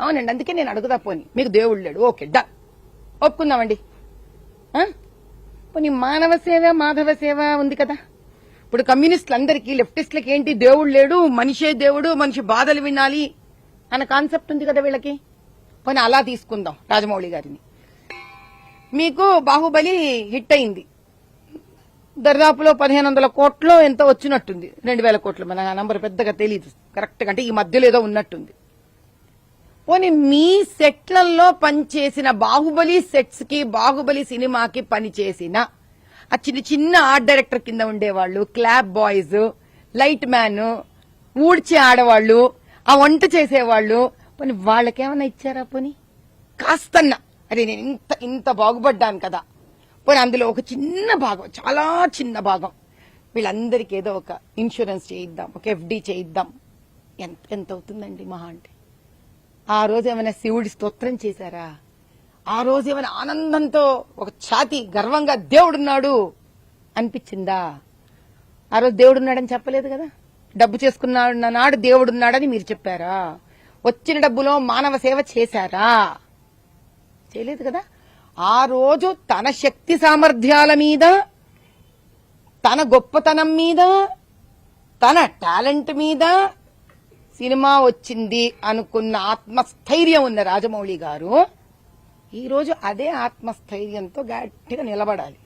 అవునండి, అందుకే నేను అడుగుదా పోని మీకు దేవుడు లేడు, ఓకే డా ఒప్పుకుందామండి. పోనీ మానవ సేవ మాధవ సేవ ఉంది కదా. ఇప్పుడు కమ్యూనిస్టులందరికీ లెఫ్టిస్టులకి ఏంటి, దేవుడు లేడు, మనిషే దేవుడు, మనిషి బాధలు వినాలి అన్న కాన్సెప్ట్ ఉంది కదా వీళ్ళకి. పోనీ అలా తీసుకుందాం రాజమౌళి గారిని. మీకు బాహుబలి హిట్ అయింది, దర్దాపులో 1500 కోట్లు ఎంతో వచ్చినట్టుంది, 2000 కోట్లు, మన నంబర్ పెద్దగా తెలియదు కరెక్ట్ గా, అంటే ఈ మధ్యలో ఏదో ఉన్నట్టుంది. పోనీ మీ సెట్లలో పనిచేసిన బాహుబలి సెట్స్ కి బాహుబలి సినిమాకి పనిచేసిన ఆ చిన్న చిన్న ఆర్ట్ డైరెక్టర్ కింద ఉండేవాళ్ళు, క్లాబ్ బాయ్స్, లైట్ మ్యాన్, ఊడ్చే ఆడవాళ్లు, ఆ వంట చేసేవాళ్లు, పోనీ వాళ్ళకేమన్నా ఇచ్చారా? పోనీ కాస్తన్నా అరే నేను ఇంత బాగుపడ్డాను కదా, పోనీ అందులో ఒక చిన్న భాగం, చాలా చిన్న భాగం వీళ్ళందరికీ ఏదో ఒక ఇన్సూరెన్స్ చేయిద్దాం, ఒక FD చేయిద్దాం. ఎంత అవుతుందండి మహా అంటే? ఆ రోజు ఏమైనా శివుడి స్తోత్రం చేశారా? ఆ రోజు ఏమైనా ఆనందంతో ఒక ఛాతి గర్వంగా దేవుడున్నాడు అనిపించిందా? ఆ రోజు దేవుడున్నాడని చెప్పలేదు కదా. డబ్బు చేసుకున్న నాడు దేవుడున్నాడని మీరు చెప్పారా? వచ్చిన డబ్బులో మానవ సేవ చేశారా? చేయలేదు కదా. ఆ రోజు తన శక్తి సామర్థ్యాల మీద, తన గొప్పతనం మీద, తన టాలెంట్ మీద సినిమా వచ్చింది అనుకున్న ఆత్మస్థైర్యం ఉన్న రాజమౌళి గారు ఈ రోజు అదే ఆత్మస్థైర్యంతో గట్టిగా నిలబడాలి.